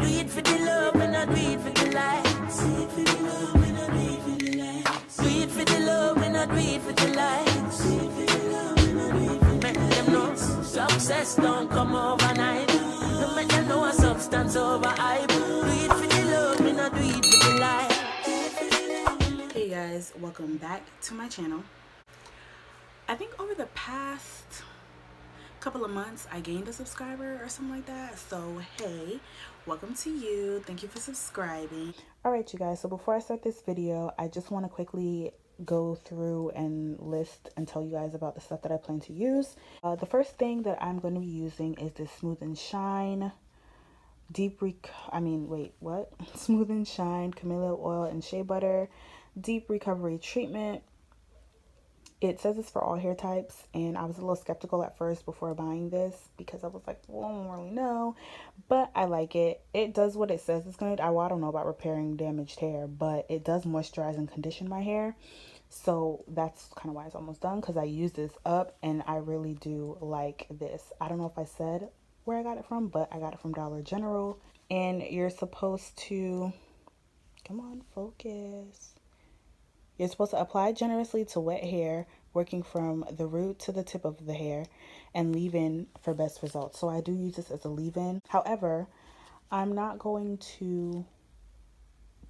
do it for the love, and I do it for the likes. Do it for the love, and I do it for the likes. Do it for the love, and I do it for the likes. Do it for the love, and I do it for the likes. Make them know success don't come overnight. Don't make them know a substance over hype. Do it for the love, and I do it for the likes. Hey guys, welcome back to my channel. I think over the past couple of months I gained a subscriber or something like that, so hey, welcome to you. Thank you for subscribing. Alright you guys, so before I start this video, I just want to quickly go through and list and tell you guys about the stuff that I plan to use. The first thing that I'm going to be using is this Smooth and Shine Smooth and Shine Camellia Oil and Shea Butter Deep Recovery Treatment. It says it's for all hair types, and I was a little skeptical at first before buying this because I was like, well, I don't really know, but I like it. It does what it says it's going to. I don't know about repairing damaged hair, but it does moisturize and condition my hair. So that's kind of why it's almost done, because I use this up and I really do like this. I don't know if I said where I got it from, but I got it from Dollar General. And you're supposed to, come on, focus. You're supposed to apply generously to wet hair, working from the root to the tip of the hair, and leave in for best results. So I do use this as a leave-in. However, I'm not going to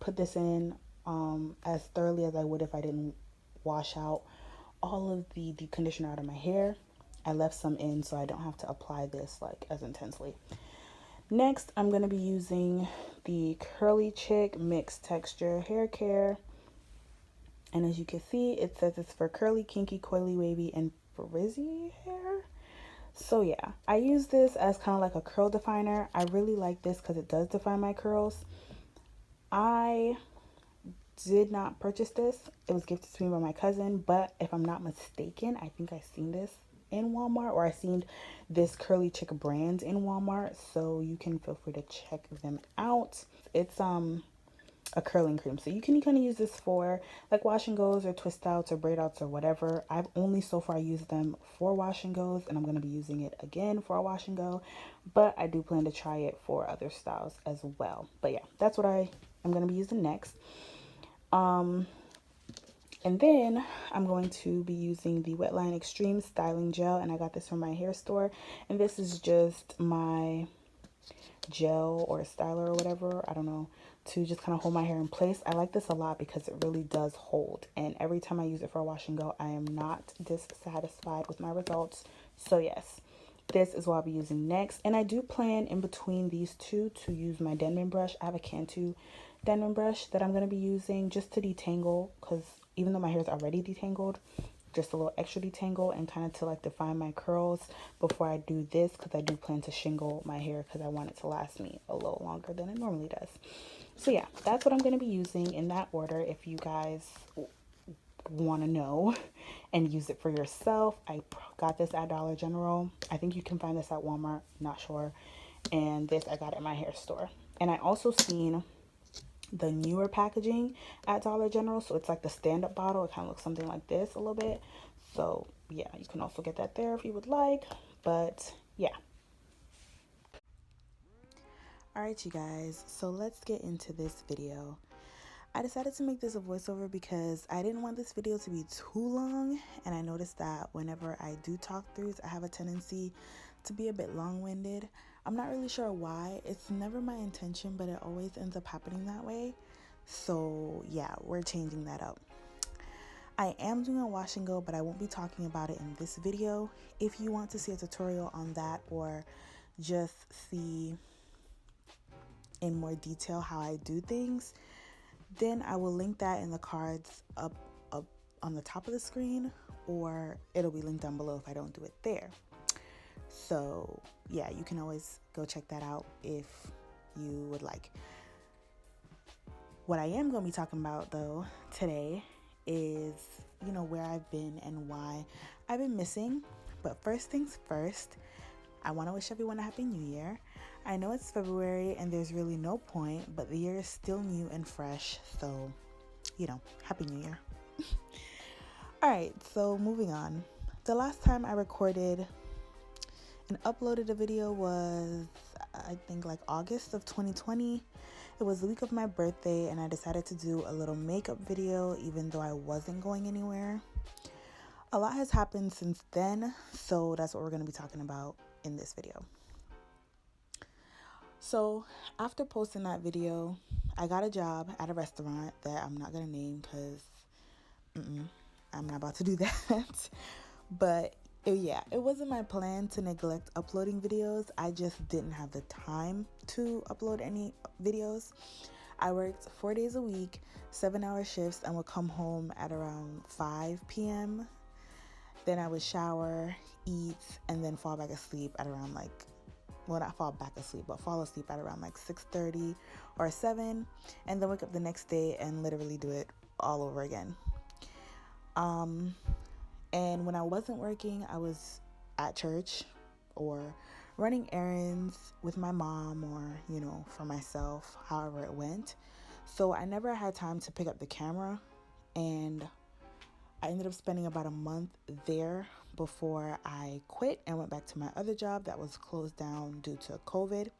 put this in as thoroughly as I would if I didn't wash out all of the deep conditioner out of my hair. I left some in so I don't have to apply this like as intensely. Next, I'm going to be using the Curly Chick Mixed Texture Hair Care. And as you can see, it says it's for curly, kinky, coily, wavy, and frizzy hair. So yeah, I use this as kind of like a curl definer. I really like this because it does define my curls. I did not purchase this. It was gifted to me by my cousin, but if I'm not mistaken, I think I've seen this in Walmart, or I've seen this Curly Chick brand in Walmart. So you can feel free to check them out. It's a curling cream, so you can kind of use this for like wash and goes or twist outs or braid outs or whatever. I've only so far used them for wash and goes, and I'm going to be using it again for a wash and go, but I do plan to try it for other styles as well. But yeah, that's what I'm going to be using next. And then I'm going to be using the Wetline Extreme Styling Gel, and I got this from my hair store, and this is just my gel or styler or whatever, I don't know, to just kind of hold my hair in place. I like this a lot because it really does hold, and every time I use it for a wash and go, I am not dissatisfied with my results. So yes, this is what I'll be using next. And I do plan in between these two to use my Denman brush. I have a Cantu Denman brush that I'm going to be using just to detangle, because even though my hair is already detangled, just a little extra detangle and kind of to like define my curls before I do this, because I do plan to shingle my hair because I want it to last me a little longer than it normally does. So yeah, that's what I'm going to be using in that order. If you guys want to know and use it for yourself, I got this at Dollar General. I think you can find this at Walmart, not sure. And this I got at my hair store. And I also seen the newer packaging at Dollar General, so it's like the stand-up bottle. It kind of looks something like this a little bit. So yeah, you can also get that there if you would like. But yeah, all right you guys, so let's get into this video. I decided to make this a voiceover because I didn't want this video to be too long, and I noticed that whenever I do talk throughs, I have a tendency to be a bit long-winded. I'm not really sure why. It's never my intention, but it always ends up happening that way. So yeah, we're changing that up. I am doing a wash and go, but I won't be talking about it in this video. If you want to see a tutorial on that, or just see in more detail how I do things, then I will link that in the cards up on the top of the screen, or it'll be linked down below if I don't do it there. So yeah, you can always go check that out if you would like. What I am going to be talking about though today is, you know, where I've been and why I've been missing. But first things first, I want to wish everyone a happy new year. I know it's February and there's really no point, but the year is still new and fresh, so, you know, happy new year. Alright, so moving on. The last time I recorded and uploaded a video was I think like August of 2020. It was the week of my birthday, and I decided to do a little makeup video even though I wasn't going anywhere. A lot has happened since then, so that's what we're going to be talking about in this video. So after posting that video, I got a job at a restaurant that I'm not going to name because I'm not about to do that. But it wasn't my plan to neglect uploading videos. I just didn't have the time to upload any videos. I worked 4 days a week, 7-hour shifts, and would come home at around 5 p.m. Then I would shower, eat, and then fall back asleep at around not fall back asleep, but fall asleep at around 6:30 or 7, and then wake up the next day and literally do it all over again. And when I wasn't working, I was at church or running errands with my mom or, for myself, however it went. So I never had time to pick up the camera, and I ended up spending about a month there before I quit and went back to my other job that was closed down due to COVID.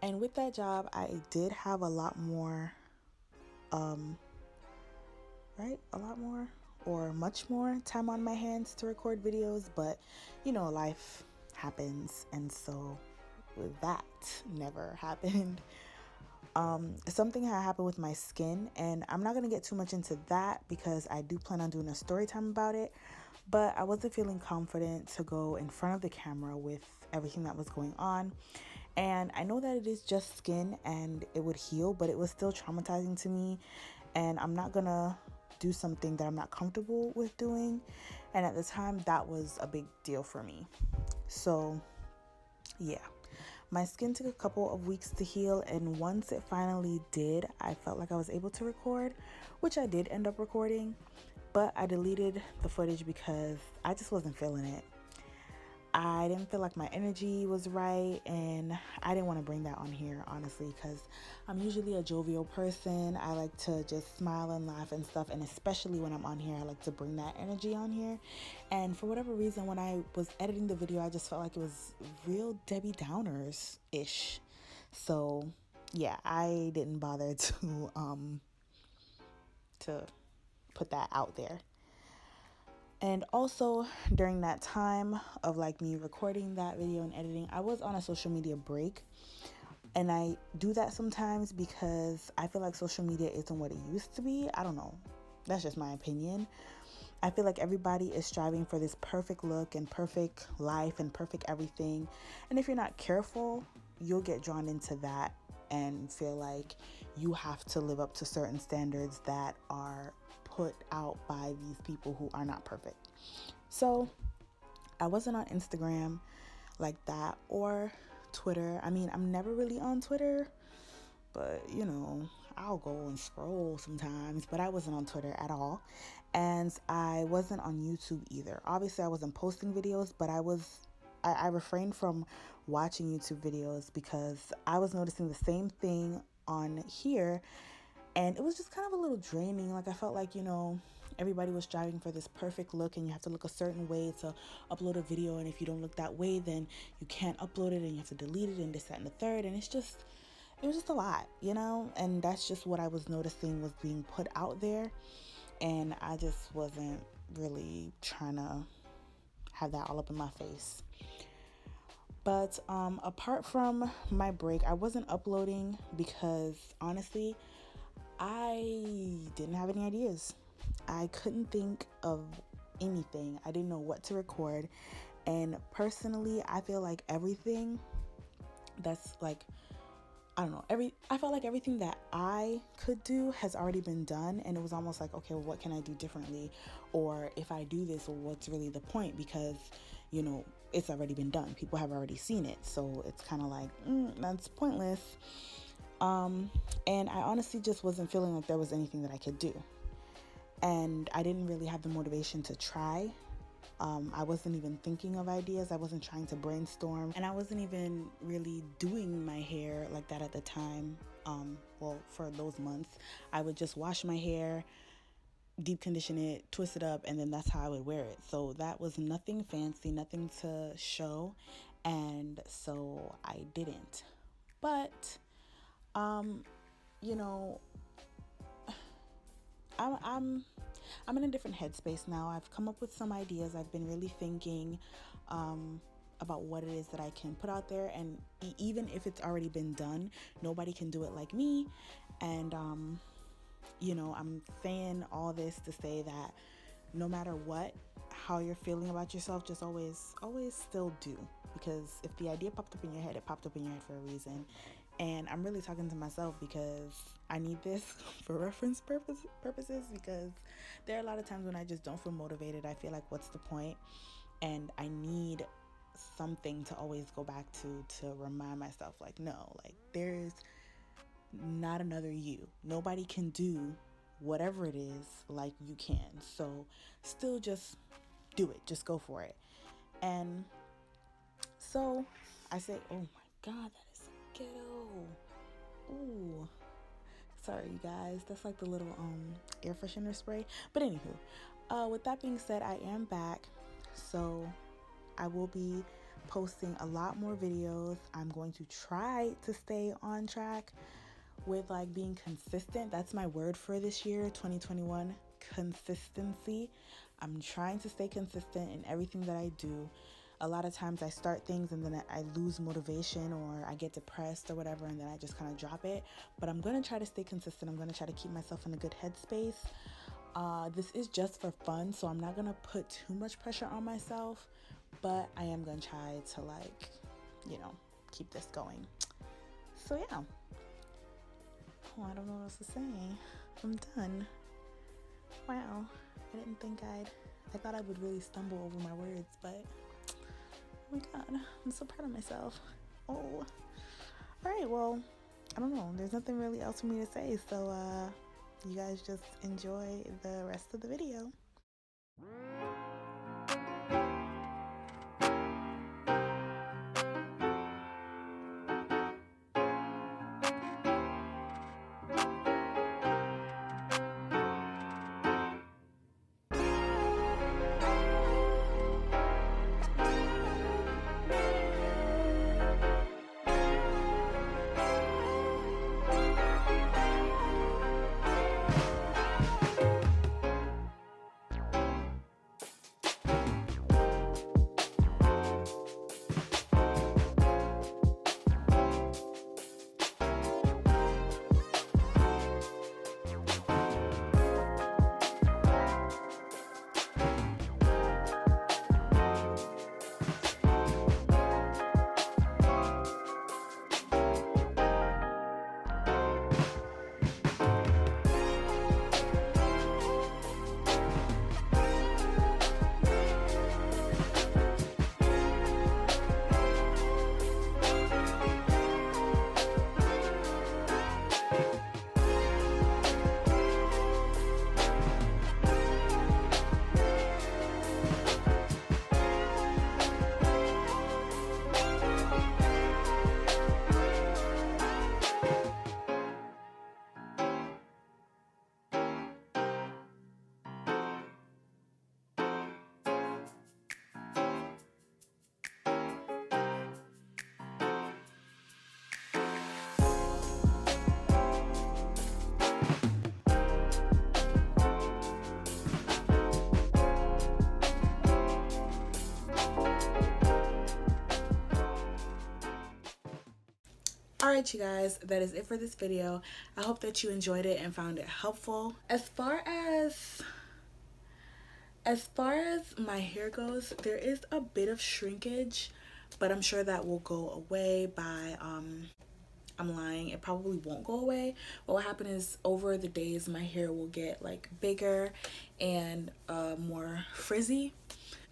And with that job, I did have a lot more, much more time on my hands to record videos, but life happens, and so that never happened. Something had happened with my skin, and I'm not going to get too much into that because I do plan on doing a story time about it, but I wasn't feeling confident to go in front of the camera with everything that was going on. And I know that it is just skin and it would heal, but it was still traumatizing to me, and I'm not going to do something that I'm not comfortable with doing. And at the time, that was a big deal for me. So yeah, my skin took a couple of weeks to heal, and once it finally did, I felt like I was able to record, which I did end up recording, but I deleted the footage because I just wasn't feeling it. I didn't feel like my energy was right, and I didn't want to bring that on here, honestly, because I'm usually a jovial person. I like to just smile and laugh and stuff, and especially when I'm on here, I like to bring that energy on here. And for whatever reason, when I was editing the video, I just felt like it was real Debbie Downers-ish. So yeah, I didn't bother to put that out there. And also during that time of me recording that video and editing, I was on a social media break. And I do that sometimes because I feel like social media isn't what it used to be. I don't know. That's just my opinion. I feel like everybody is striving for this perfect look and perfect life and perfect everything. And if you're not careful, you'll get drawn into that and feel like you have to live up to certain standards that are put out by these people who are not perfect. So I wasn't on Instagram like that or Twitter. I mean, I'm never really on Twitter, but I'll go and scroll sometimes, but I wasn't on Twitter at all. And I wasn't on YouTube either. Obviously I wasn't posting videos, but I refrained from watching YouTube videos because I was noticing the same thing on here, and it was just kind of a little draining. I felt like, everybody was striving for this perfect look, and you have to look a certain way to upload a video, and if you don't look that way, then you can't upload it, and you have to delete it, and this, that, and the third, and it was just a lot, and that's just what I was noticing was being put out there, and I just wasn't really trying to have that all up in my face. But apart from my break, I wasn't uploading because honestly, I didn't have any ideas. I couldn't think of anything. I didn't know what to record. And personally, I feel like everything that's I felt like everything that I could do has already been done, and it was almost like, okay, well, what can I do differently? Or if I do this, well, what's really the point? Because, it's already been done. People have already seen it. So it's kind of like, that's pointless. And I honestly just wasn't feeling like there was anything that I could do. And I didn't really have the motivation to try. I wasn't even thinking of ideas. I wasn't trying to brainstorm, and I wasn't even really doing my hair like that at the time. For those months, I would just wash my hair, deep condition it, twist it up, and then that's how I would wear it. So that was nothing fancy, nothing to show. and so I didn't. But you know, I'm in a different headspace now. I've come up with some ideas. I've been really thinking about what it is that I can put out there, and even if it's already been done, nobody can do it like me. And I'm saying all this to say that no matter what, how you're feeling about yourself, just always still do, because if the idea popped up in your head, it popped up in your head for a reason. And I'm really talking to myself because I need this for reference purposes, because there are a lot of times when I just don't feel motivated. I feel like, what's the point? And I need something to always go back to remind myself, like, no, like, there's not another you. Nobody can do whatever it is like you can. So still just do it. Just go for it. And so I say, oh my God, that is ghetto. Ooh. Sorry, you guys. That's like the little air freshener spray. But anywho, with that being said, I am back. So I will be posting a lot more videos. I'm going to try to stay on track with like being consistent. That's my word for this year, 2021, consistency. I'm trying to stay consistent in everything that I do. A lot of times I start things and then I lose motivation, or I get depressed or whatever, and then I just kind of drop it. But I'm going to try to stay consistent. I'm going to try to keep myself in a good headspace. This is just for fun, so I'm not going to put too much pressure on myself, but I am going to try to keep this going. So yeah. Oh, I don't know what else to say. I'm done. Wow. I didn't think I thought I would really stumble over my words, but oh my God, I'm so proud of myself. Oh. All right, well, I don't know. There's nothing really else for me to say, so you guys just enjoy the rest of the video. Alright, you guys, that is it for this video. I hope that you enjoyed it and found it helpful. As far as my hair goes, there is a bit of shrinkage, but I'm sure that will go away by I'm lying, it probably won't go away. But what happened is, over the days my hair will get like bigger and more frizzy.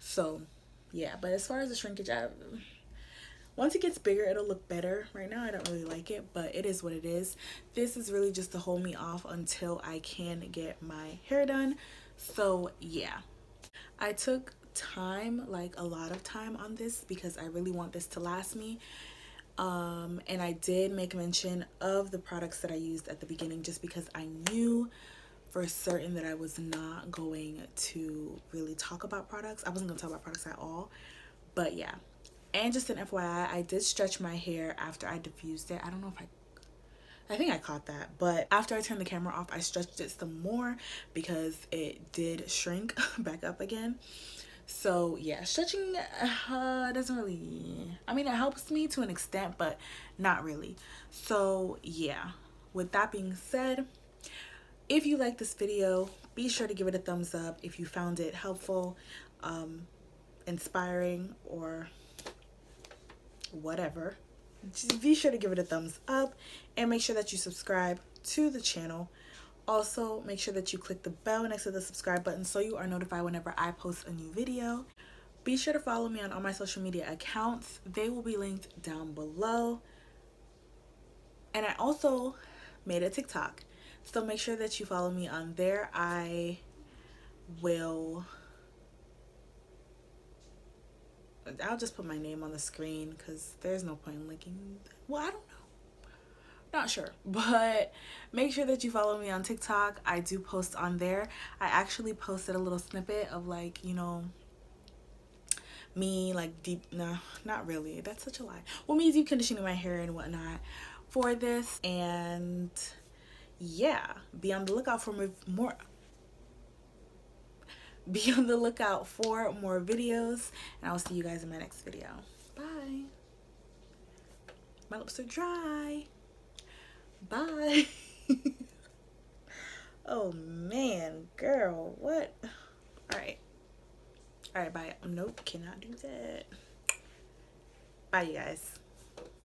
So yeah, but as far as the shrinkage, once it gets bigger, it'll look better. Right now, I don't really like it, but it is what it is. This is really just to hold me off until I can get my hair done. So yeah, I took time, like a lot of time on this, because I really want this to last me. And I did make mention of the products that I used at the beginning, just because I knew for certain that I was not going to really talk about products. I wasn't going to talk about products at all. But yeah, And just an FYI, I did stretch my hair after I diffused it. I don't know if I think I caught that, but after I turned the camera off, I stretched it some more because it did shrink back up again. So yeah, stretching doesn't really, I mean, it helps me to an extent, but not really. So yeah, with that being said, if you like this video, be sure to give it a thumbs up. If you found it helpful, inspiring, or whatever, just be sure to give it a thumbs up and make sure that you subscribe to the channel. Also, make sure that you click the bell next to the subscribe button so you are notified whenever I post a new video. Be sure to follow me on all my social media accounts. They will be linked down below. And I also made a TikTok, so make sure that you follow me on there. I'll just put my name on the screen because there's no point in linking. Well, I don't know. Not sure. But make sure that you follow me on TikTok. I do post on there. I actually posted a little snippet of, like, you know, me like no, not really. That's such a lie. Well, me deep conditioning my hair and whatnot for this. And yeah, be on the lookout for more. Be on the lookout for more videos, and I will see you guys in my next video. Bye. My lips are dry. Bye. Oh man, girl, what? All right, bye. Nope, cannot do that. Bye, you guys.